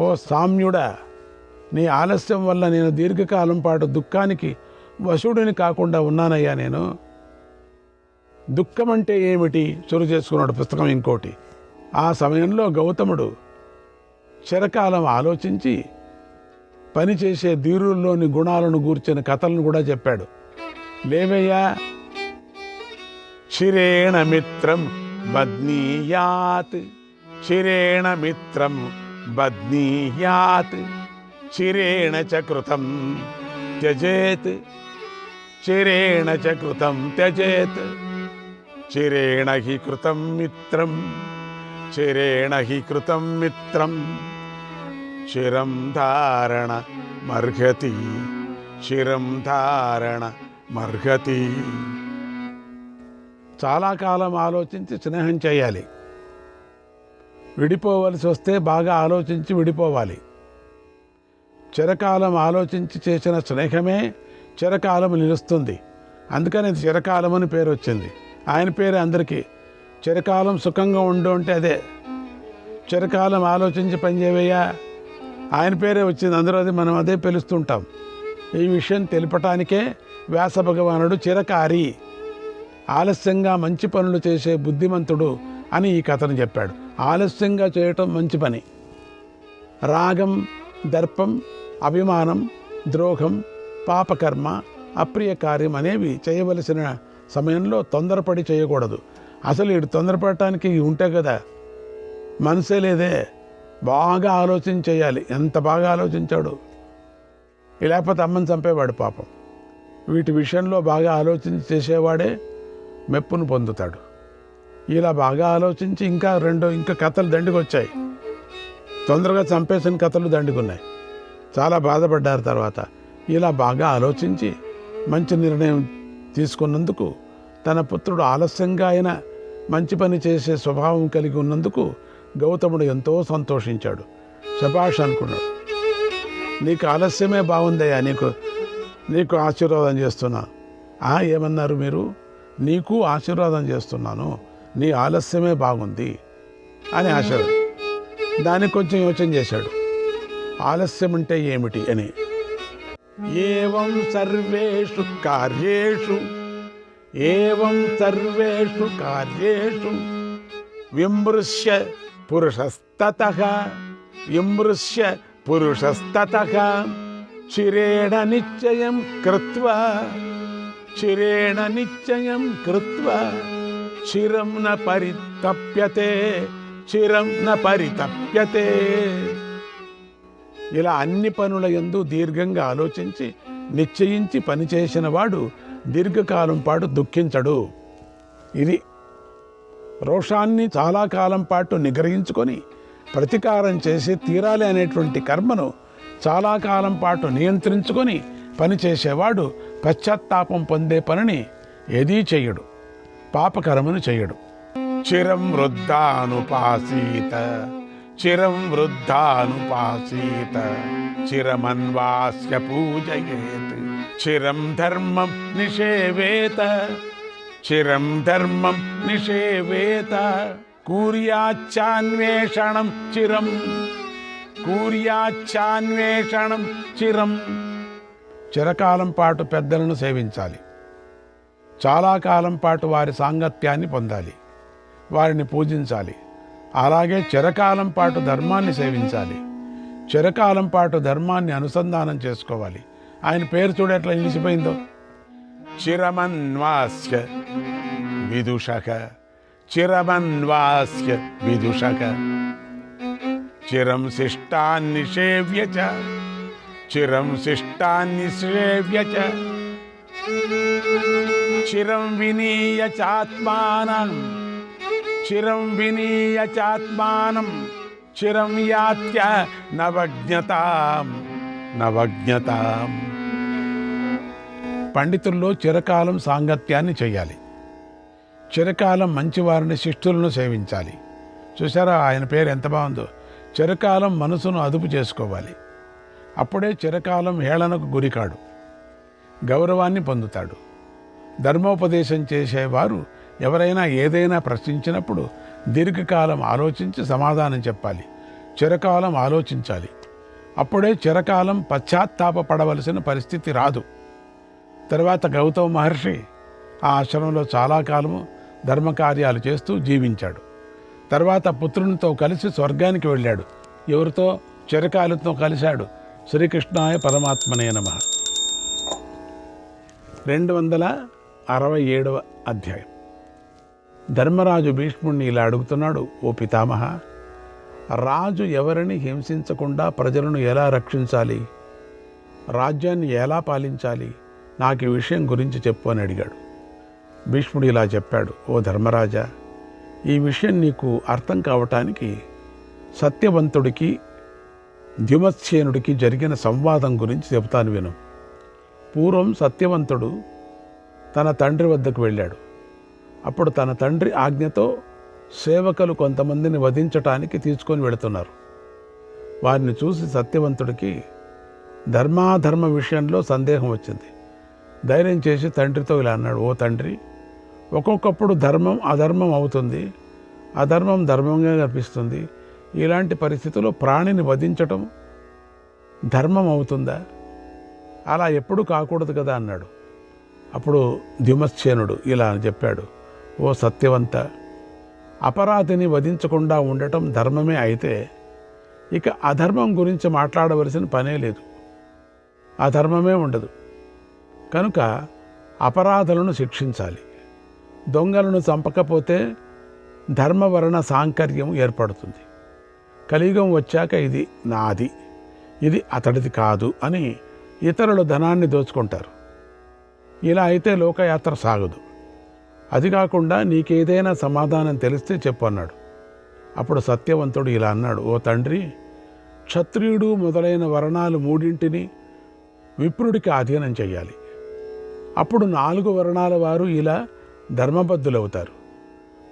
ఓ సామ్యుడా, నీ ఆలస్యం వల్ల నేను దీర్ఘకాలం పాటు దుఃఖానికి వశుడిని కాకుండా ఉన్నానయ్యా. నేను దుఃఖం అంటే ఏమిటి చురు చేసుకున్నాడు పుస్తకం ఇంకోటి. ఆ సమయంలో గౌతముడు చిరకాలం ఆలోచించి పనిచేసే ధీరుల్లోని గుణాలను గూర్చిన కథలను కూడా చెప్పాడు. లేవయ్యా, చిరేణ మిత్రం బధ్నీయాత్, చిరేణ మిత్రం బధ్నీయాత్, చిరేణ చ కృతం త్యజేత్, చిరేణ చ కృతం త్యజేత్, చిరేణ హి కృతం మిత్రం, చిరేణ హి కృతం మిత్రం, చిరం ధారణ మర్హతి, చిరం ధారణ మర్హతి. చాలా కాలం ఆలోచించి స్నేహం చేయాలి. విడిపోవలసి వస్తే బాగా ఆలోచించి విడిపోవాలి. చిరకాలం ఆలోచించి చేసిన స్నేహమే చిరకాలం నిలుస్తుంది. అందుకని చిరకాలం అని పేరు వచ్చింది. ఆయన పేరు అందరికీ. చిరకాలం సుఖంగా ఉండు అంటే అదే. చిరకాలం ఆలోచించి పనిచేవయ్యా, ఆయన పేరే వచ్చింది. అందరూ అది మనం అదే పిలుస్తుంటాం. ఈ విషయం తెలుపటానికే వ్యాస భగవానుడు చిరకారి, ఆలస్యంగా మంచి పనులు చేసే బుద్ధిమంతుడు అని ఈ కథను చెప్పాడు. ఆలస్యంగా చేయటం మంచి పని. రాగం, దర్పం, అభిమానం, ద్రోహం, పాపకర్మ, అప్రియ కార్యం అనేవి చేయవలసిన సమయంలో తొందరపడి చేయకూడదు. అసలు వీడు తొందరపడటానికి ఉంటే కదా, మనసే లేదే. బాగా ఆలోచించి చేయాలి. ఎంత బాగా ఆలోచించాడు. లేకపోతే అమ్మని చంపేవాడు పాపం. వీటి విషయంలో బాగా ఆలోచించి చేసేవాడే మెప్పును పొందుతాడు. ఇలా బాగా ఆలోచించి ఇంకా కథలు దండికొచ్చాయి. తొందరగా చంపేసిన కథలు దండికున్నాయి. చాలా బాధపడ్డారు తర్వాత. ఇలా బాగా ఆలోచించి మంచి నిర్ణయం తీసుకున్నందుకు, తన పుత్రుడు ఆలస్యంగా అయినా మంచి పని చేసే స్వభావం కలిగి ఉన్నందుకు గౌతముడు ఎంతో సంతోషించాడు. శభాష్ అనుకున్నాడు. నీకు ఆలస్యమే బాగుందయ్యా, నీకు ఆశీర్వాదం చేస్తున్నా. ఏమన్నారు మీరు? నీకు ఆశీర్వాదం చేస్తున్నాను, నీ ఆలస్యమే బాగుంది అని ఆశీర్వాదం. దానికి కొంచెం యోచన చేశాడు, ఆలస్యం అంటే ఏమిటి అని. ఏవం సర్వేషు కార్యేషు విమృశ్య పురుషస్తతః చిరేణ నిశ్చయం కృత్వా చిరం న పరితప్యతే. ఇలా అన్ని పనుల యందు దీర్ఘంగా ఆలోచించి నిశ్చయించి పనిచేసిన వాడు దీర్ఘకాలం పాటు దుఃఖించడు. ఇది రోషాన్ని చాలా కాలం పాటు నిగ్రహించుకొని ప్రతీకారం చేసి తీరాలి అనేటువంటి కర్మను చాలా కాలం పాటు నియంత్రించుకొని పనిచేసేవాడు పశ్చాత్తాపం పొందే పనిని ఏదీ చెయ్యడు, పాపకర్మను చెయ్యడు. చిరం వృద్ధానుపాసీత చిరమన్వాస్య పూజయేత్ చిరం ధర్మం నిషేవేత కూర్యాచ్చాన్వేషణం చిరం. చిరకాలం పాటు పెద్దలను సేవించాలి, చాలా కాలం పాటు వారి సాంగత్యాన్ని పొందాలి, వారిని పూజించాలి. అలాగే చిరకాలం పాటు ధర్మాన్ని సేవించాలి, చిరకాలం పాటు ధర్మాన్ని అనుసంధానం చేసుకోవాలి. ఆయన పేరు చూడ ఎట్లా నిలిచిపోయిందో. చిరమన్వాస్య విదుషక చిరం శిష్టాన్నిషేవ్య చిరం వినీయ చాత్మానం చిరం యాత్య నవజ్ఞతాం. పండితుల్లో చిరకాలం సాంగత్యాన్ని చేయాలి, చిరకాలం మంచివారిని శిష్టులను సేవించాలి. చూసారా ఆయన పేరు ఎంత బాగుందో. చిరకాలం మనసును అదుపు చేసుకోవాలి, అప్పుడే చిరకాలం హేళనకు గురికాడు, గౌరవాన్ని పొందుతాడు. ధర్మోపదేశం చేసేవారు ఎవరైనా ఏదైనా ప్రశ్నించినప్పుడు దీర్ఘకాలం ఆలోచించి సమాధానం చెప్పాలి, చిరకాలం ఆలోచించాలి. అప్పుడే చిరకాలం పశ్చాత్తాపపడవలసిన పరిస్థితి రాదు. తర్వాత గౌతమ మహర్షి ఆ ఆశ్రమంలో చాలా కాలము ధర్మకార్యాలు చేస్తూ జీవించాడు. తర్వాత పుత్రునితో కలిసి స్వర్గానికి వెళ్ళాడు. ఎవరితో? చిరకాలతో కలిశాడు. శ్రీకృష్ణాయ పరమాత్మనే నమః. 267వ అధ్యాయం. ధర్మరాజు భీష్ముడిని ఇలా అడుగుతున్నాడు, ఓ పితామహ, రాజు ఎవరిని హింసించకుండా ప్రజలను ఎలా రక్షించాలి, రాజ్యాన్ని ఎలా పాలించాలి, నాకు ఈ విషయం గురించి చెప్పు అని అడిగాడు. భీష్ముడు ఇలా చెప్పాడు, ఓ ధర్మరాజా, ఈ విషయం నీకు అర్థం కావటానికి సత్యవంతుడికి ద్యుమత్సేనుడికి జరిగిన సంవాదం గురించి చెబుతాను విను. పూర్వం సత్యవంతుడు తన తండ్రి వద్దకు వెళ్ళాడు. అప్పుడు తన తండ్రి ఆజ్ఞతో సేవకులు కొంతమందిని వధించటానికి తీసుకొని వెళుతున్నారు. వారిని చూసి సత్యవంతుడికి ధర్మాధర్మ విషయంలో సందేహం వచ్చింది. ధైర్యం చేసి తండ్రితో ఇలా అన్నాడు, ఓ తండ్రి, ఒక్కొక్కప్పుడు ధర్మం అధర్మం అవుతుంది, అధర్మం ధర్మంగా కనిపిస్తుంది. ఇలాంటి పరిస్థితుల్లో ప్రాణిని వధించటం ధర్మం అవుతుందా? అలా ఎప్పుడూ కాకూడదు కదా అన్నాడు. అప్పుడు ద్యుమత్సేనుడు ఇలా చెప్పాడు, ఓ సత్యవంత, అపరాధిని వధించకుండా ఉండటం ధర్మమే అయితే ఇక అధర్మం గురించి మాట్లాడవలసిన పనే లేదు, అధర్మమే ఉండదు. కనుక అపరాధులను శిక్షించాలి. దొంగలను చంపకపోతే ధర్మవర్ణ సాంకర్యం ఏర్పడుతుంది. కలియుగం వచ్చాక ఇది నాది, ఇది అతడిది కాదు అని ఇతరుల ధనాన్ని దోచుకుంటారు. ఇలా అయితే లోకయాత్ర సాగదు. అది కాకుండా నీకేదైనా సమాధానం తెలిస్తే చెప్పు అన్నాడు. అప్పుడు సత్యవంతుడు ఇలా అన్నాడు, ఓ తండ్రి, క్షత్రియుడు మొదలైన వర్ణాలు మూడింటిని విప్రుడికి అధీనం చెయ్యాలి. అప్పుడు 4 వర్ణాల వారు ఇలా ధర్మబద్ధులవుతారు.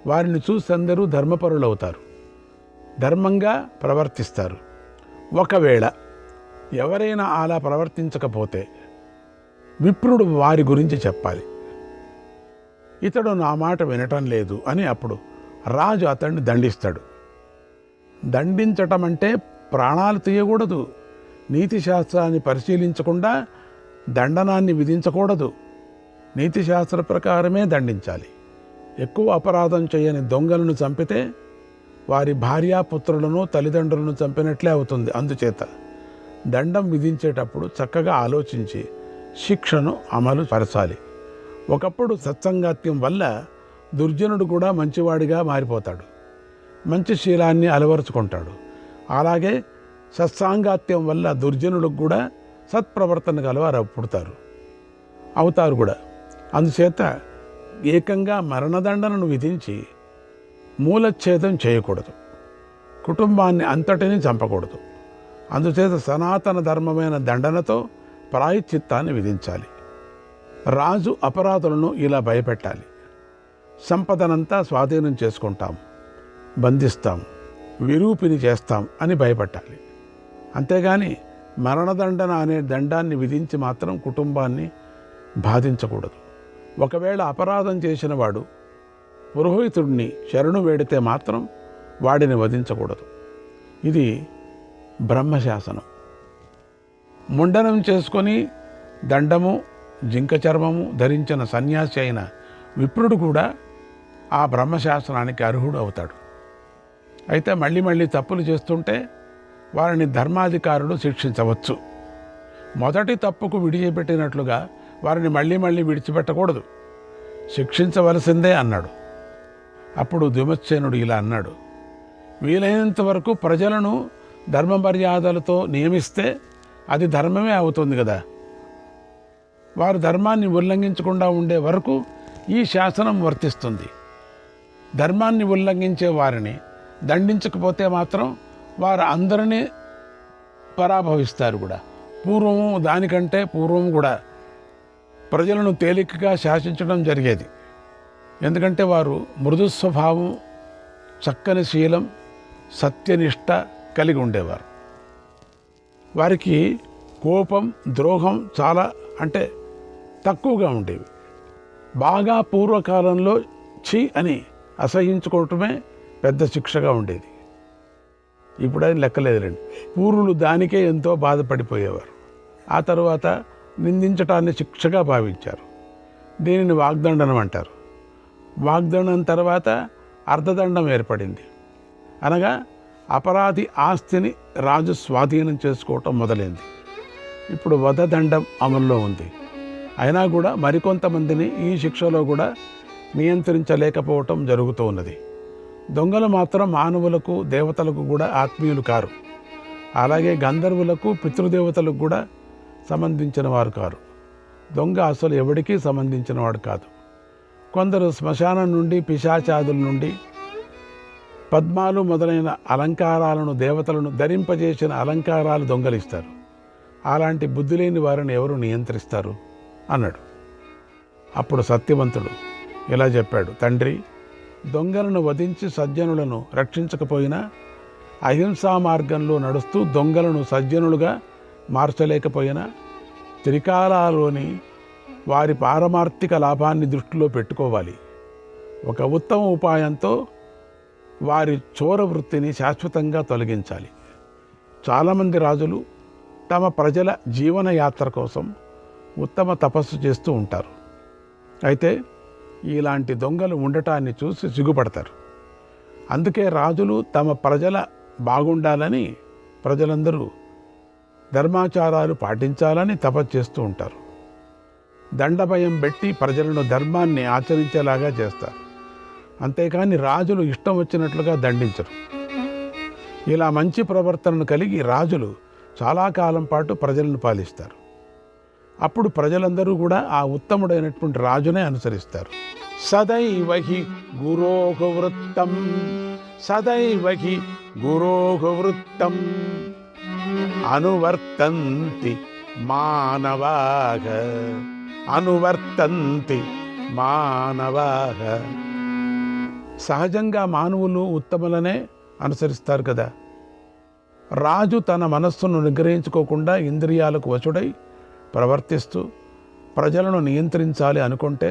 వారిని చూసి అందరూ ధర్మపరులవుతారు, ధర్మంగా ప్రవర్తిస్తారు. ఒకవేళ ఎవరైనా అలా ప్రవర్తించకపోతే విప్రుడు వారి గురించి చెప్పాలి. ఇతడు నా మాట వినటం లేదు అని అప్పుడు రాజు అతన్ని దండిస్తాడు. దండించటం అంటే ప్రాణాలు తీయకూడదు, నీతి శాస్త్రాన్ని పరిశీలించకుండా దండనాన్ని విధించకూడదు. నీతి శాస్త్ర ప్రకారమే దండించాలి. ఎక్కువ అపరాధం చేయని దొంగలను చంపితే వారి భార్యాపుత్రులను తల్లిదండ్రులను చంపినట్లే అవుతుంది. అందుచేత దండం విధించేటప్పుడు చక్కగా ఆలోచించి శిక్షను అమలు పరచాలి. ఒకప్పుడు సత్సంగాత్యం వల్ల దుర్జనుడు కూడా మంచివాడిగా మారిపోతాడు, మంచి శీలాన్ని అలవరుచుకుంటాడు. అలాగే సత్సాంగాత్యం వల్ల దుర్జనులకు కూడా సత్ప్రవర్తన గలవారు అవుతారు కూడా. అందుచేత ఏకంగా మరణదండనను విధించి మూలఛేదం చేయకూడదు, కుటుంబాన్ని అంతటిని చంపకూడదు. అందుచేత సనాతన ధర్మమైన దండనతో ప్రాయశ్చిత్తాన్ని విధించాలి. రాజు అపరాధులను ఇలా భయపెట్టాలి. సంపదనంతా స్వాధీనం చేసుకుంటాం, బంధిస్తాం, విరూపిని చేస్తాం అని భయపెట్టాలి. అంతేగాని మరణదండన అనే దండాన్ని విధించి మాత్రం కుటుంబాన్ని బాధించకూడదు. ఒకవేళ అపరాధం చేసిన వాడు పురోహితుడిని శరణు వేడితే మాత్రం వాడిని వధించకూడదు. ఇది బ్రహ్మశాసనం. ముండనం చేసుకొని దండము జింక చర్మము ధరించిన సన్యాసి అయిన విప్రుడు కూడా ఆ బ్రహ్మశాసనానికి అర్హుడు అవుతాడు. అయితే మళ్ళీ తప్పులు చేస్తుంటే వారిని ధర్మాధికారులు శిక్షించవచ్చు. మొదటి తప్పుకు విడిచిపెట్టినట్లుగా వారిని మళ్ళీ విడిచిపెట్టకూడదు, శిక్షించవలసిందే అన్నాడు. అప్పుడు ద్విమత్సేనుడు ఇలా అన్నాడు, వీలైనంత వరకు ప్రజలను ధర్మ మర్యాదలతో నియమిస్తే అది ధర్మమే అవుతుంది కదా. వారు ధర్మాన్ని ఉల్లంఘించకుండా ఉండే వరకు ఈ శాసనం వర్తిస్తుంది. ధర్మాన్ని ఉల్లంఘించే వారిని దండించకపోతే మాత్రం వారు అందరినీ పరాభవిస్తారు కూడా. దానికంటే పూర్వం కూడా ప్రజలను తేలికగా శాసించడం జరిగేది. ఎందుకంటే వారు మృదు స్వభావం, చక్కని శీలం, సత్యనిష్ట కలిగి ఉండేవారు. వారికి కోపం, ద్రోహం చాలా తక్కువగా ఉండేవి. బాగా పూర్వకాలంలో అని అసహించుకోవటమే పెద్ద శిక్షగా ఉండేది. ఇప్పుడైనా లెక్కలేదులేండి. పూర్వులు దానికే ఎంతో బాధపడిపోయేవారు. ఆ తరువాత నిందించటాన్ని శిక్షగా భావించారు. దీనిని వాగ్దండనం అంటారు. వాగ్దండం తర్వాత అర్ధదండం ఏర్పడింది. అనగా అపరాధి ఆస్తిని రాజు స్వాధీనం చేసుకోవటం మొదలైంది. ఇప్పుడు వధదండం అమల్లో ఉంది. అయినా కూడా మరికొంతమందిని ఈ శిక్షలో కూడా నియంత్రించలేకపోవటం జరుగుతూ ఉన్నది. దొంగలు మాత్రం మానవులకు, దేవతలకు కూడా ఆత్మీయులు కారు. అలాగే గంధర్వులకు, పితృదేవతలకు కూడా సంబంధించిన వారు కారు. దొంగ అసలు ఎవరికీ సంబంధించిన వాడు కాదు. కొందరు శ్మశానం నుండి, పిశాచాదుల నుండి పద్మాలు మొదలైన అలంకారాలను, దేవతలను ధరింపజేసిన అలంకారాలు దొంగలిస్తారు. అలాంటి బుద్ధి లేని వారిని ఎవరు నియంత్రిస్తారు అన్నాడు. అప్పుడు సత్యవంతుడు ఇలా చెప్పాడు, తండ్రి, దొంగలను వధించి సజ్జనులను రక్షించకపోయినా అహింసా మార్గంలో నడుస్తూ దొంగలను సజ్జనులుగా మార్చలేకపోయినా త్రికాలాలోని వారి పారమార్థిక లాభాన్ని దృష్టిలో పెట్టుకోవాలి. ఒక ఉత్తమ ఉపాయంతో వారి చోర వృత్తిని శాశ్వతంగా తొలగించాలి. చాలామంది రాజులు తమ ప్రజల జీవనయాత్ర కోసం ఉత్తమ తపస్సు చేస్తూ ఉంటారు. అయితే ఇలాంటి దొంగలు ఉండటాన్ని చూసి సిగ్గుపడతారు. అందుకే రాజులు తమ ప్రజల బాగుండాలని, ప్రజలందరూ ధర్మాచారాలు పాటించాలని తపస్సు చేస్తూ ఉంటారు. దండభయం పెట్టి ప్రజలను ధర్మాన్ని ఆచరించేలాగా చేస్తారు. అంతేకాని రాజులు ఇష్టం వచ్చినట్లుగా దండించరు. ఇలా మంచి ప్రవర్తనను కలిగి రాజులు చాలా కాలం పాటు ప్రజలను పాలిస్తారు. అప్పుడు ప్రజలందరూ కూడా ఆ ఉత్తముడైనటువంటి రాజునే అనుసరిస్తారు. సదైవహి గురోహ వృత్తం, సదైవహి గురోహ వృత్తం అనువర్తంతి మానవాః, అనువర్తంతి మానవాః. సహజంగా మానవులు ఉత్తములనే అనుసరిస్తారు కదా. రాజు తన మనస్సును నిగ్రహించుకోకుండా ఇంద్రియాలకు వశుడై ప్రవర్తిస్తూ ప్రజలను నియంత్రించాలి అనుకుంటే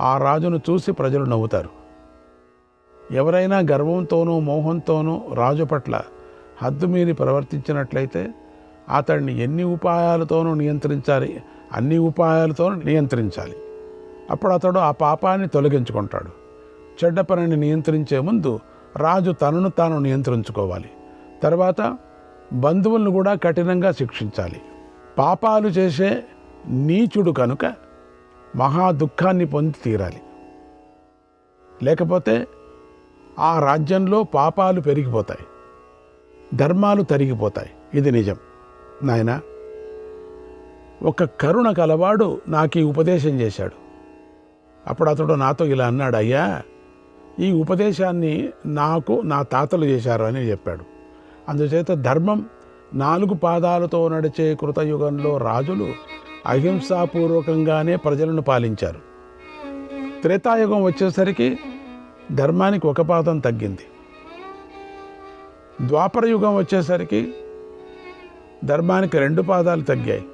ఆ రాజును చూసి ప్రజలు నవ్వుతారు. ఎవరైనా గర్వంతోనూ మోహంతోనూ రాజు పట్ల హద్దుమీరి ప్రవర్తించినట్లయితే అతడిని ఎన్ని ఉపాయాలతోనూ నియంత్రించాలి, అన్ని ఉపాయాలతోనూ నియంత్రించాలి. అప్పుడు అతడు ఆ పాపాన్ని తొలగించుకుంటాడు. చెడ్డ పనిని నియంత్రించే ముందు రాజు తనను తాను నియంత్రించుకోవాలి. తర్వాత బంధువులను కూడా కఠినంగా శిక్షించాలి. పాపాలు చేసే నీచుడు కనుక మహా దుఃఖాన్ని పొంది తీరాలి. లేకపోతే ఆ రాజ్యంలో పాపాలు పెరిగిపోతాయి, ధర్మాలు తరిగిపోతాయి. ఇది నిజం. నాయనా, ఒక కరుణ కలవాడు నాకు ఈ ఉపదేశం చేశాడు. అప్పుడు అతడు నాతో ఇలా అన్నాడు, అయ్యా, ఈ ఉపదేశాన్ని నాకు నా తాతలు చేశారు అని చెప్పాడు. అందుచేత ధర్మం 4 పాదాలతో నడిచే కృతయుగంలో రాజులు అహింసాపూర్వకంగానే ప్రజలను పాలించారు. త్రేతాయుగం వచ్చేసరికి ధర్మానికి 1 పాదం తగ్గింది. ద్వాపర యుగం వచ్చేసరికి ధర్మానికి 2 పాదాలు తగ్గాయి.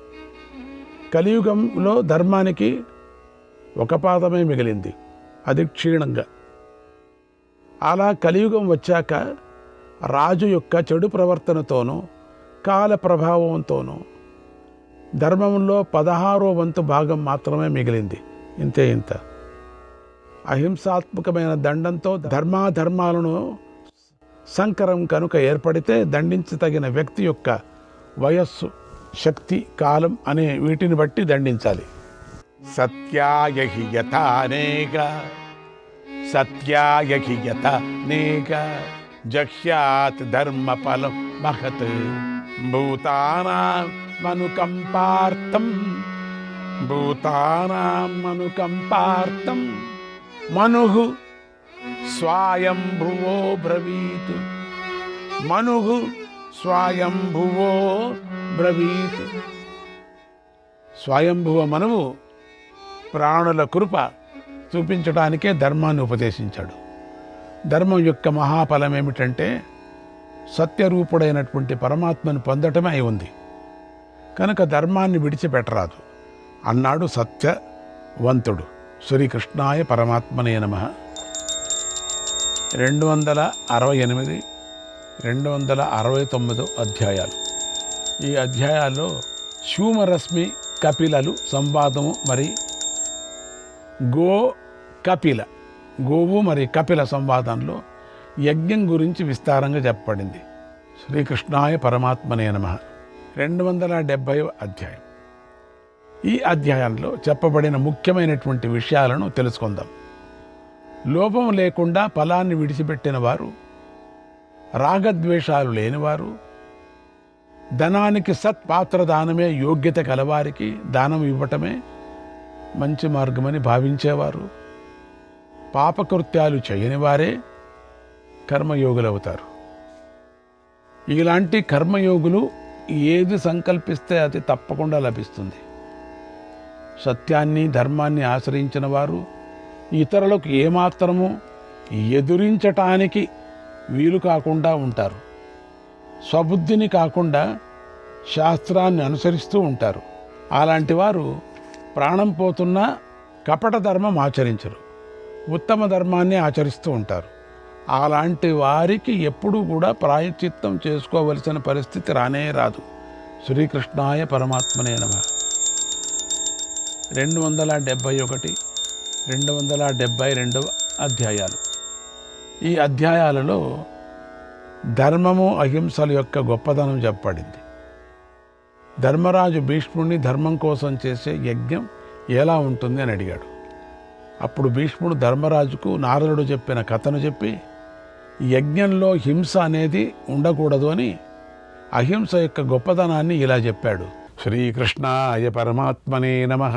కలియుగంలో ధర్మానికి 1 పాదమే మిగిలింది, అది క్షీణంగా. అలా కలియుగం వచ్చాక రాజు యొక్క చెడు ప్రవర్తనతోనూ కాల ప్రభావంతోనూ ధర్మంలో 16వ వంతు భాగం మాత్రమే మిగిలింది. ఇంతే ఇంత. అహింసాత్మకమైన దండంతో ధర్మాధర్మాలను సంకరం కనుక ఏర్పడితే దండించదగిన వ్యక్తి యొక్క వయస్సు, శక్తి, కాలం అనే వీటిని బట్టి దండించాలి. సత్యాయ హి యథానేక సత్యాయ హి యథానేక జహ్యాత్ ధర్మఫలం మహత్ భూతానాం మనుకంపార్థం భూతానాం మనుకంపార్థం మనుః స్వయంభువో బ్రవీత్ మనుః స్వయంభువో బ్రవీత్. స్వయంభువ మనువు ప్రాణుల కృప చూపించడానికే ధర్మాన్ని ఉపదేశించాడు. ధర్మం యొక్క మహాఫలం ఏమిటంటే సత్యరూపుడైనటువంటి పరమాత్మను పొందటమే అయి ఉంది. కనుక ధర్మాన్ని విడిచిపెట్టరాదు అన్నాడు సత్యవంతుడు. శ్రీకృష్ణాయ పరమాత్మనే నమః. 268, 269 అధ్యాయాలు. ఈ అధ్యాయాల్లో శూమరశ్మి కపిలలు సంవాదము, మరి గోవు మరి కపిల సంవాదంలో యజ్ఞం గురించి విస్తారంగా చెప్పబడింది. శ్రీకృష్ణాయ పరమాత్మనే నమః. 270వ అధ్యాయం. ఈ అధ్యాయంలో చెప్పబడిన ముఖ్యమైనటువంటి విషయాలను తెలుసుకుందాం. లోపం లేకుండా ఫలాన్ని విడిచిపెట్టిన వారు, రాగద్వేషాలు లేనివారు, ధనానికి సత్పాత్ర దానమే యోగ్యత కలవారికి దానం ఇవ్వటమే మంచి మార్గమని భావించేవారు, పాపకృత్యాలు చేయని వారే కర్మయోగులవుతారు. ఇలాంటి కర్మయోగులు ఏది సంకల్పిస్తే అది తప్పకుండా లభిస్తుంది. సత్యాన్ని, ధర్మాన్ని ఆశ్రయించిన వారు ఇతరులకు ఏమాత్రము ఎదురించటానికి వీలు కాకుండా ఉంటారు. స్వబుద్ధిని కాకుండా శాస్త్రాన్ని అనుసరిస్తూ ఉంటారు. అలాంటి వారు ప్రాణం పోతున్నా కపట ధర్మం ఆచరించరు, ఉత్తమ ధర్మాన్ని ఆచరిస్తూ ఉంటారు. అలాంటి వారికి ఎప్పుడూ కూడా ప్రాయశ్చిత్తం చేసుకోవలసిన పరిస్థితి రానే రాదు. శ్రీకృష్ణాయ పరమాత్మనే నమః. 271, 272 అధ్యాయాలు. ఈ అధ్యాయాలలో ధర్మము, అహింసల యొక్క గొప్పదనం చెప్పబడింది. ధర్మరాజు భీష్ముడిని ధర్మం కోసం చేసే యజ్ఞం ఎలా ఉంటుంది అని అడిగాడు. అప్పుడు భీష్ముడు ధర్మరాజుకు నారదుడు చెప్పిన కథను చెప్పి, యజ్ఞంలో హింస అనేది ఉండకూడదు అని అహింస యొక్క గొప్పదనాన్ని ఇలా చెప్పాడు. శ్రీకృష్ణాయ పరమాత్మనే నమః.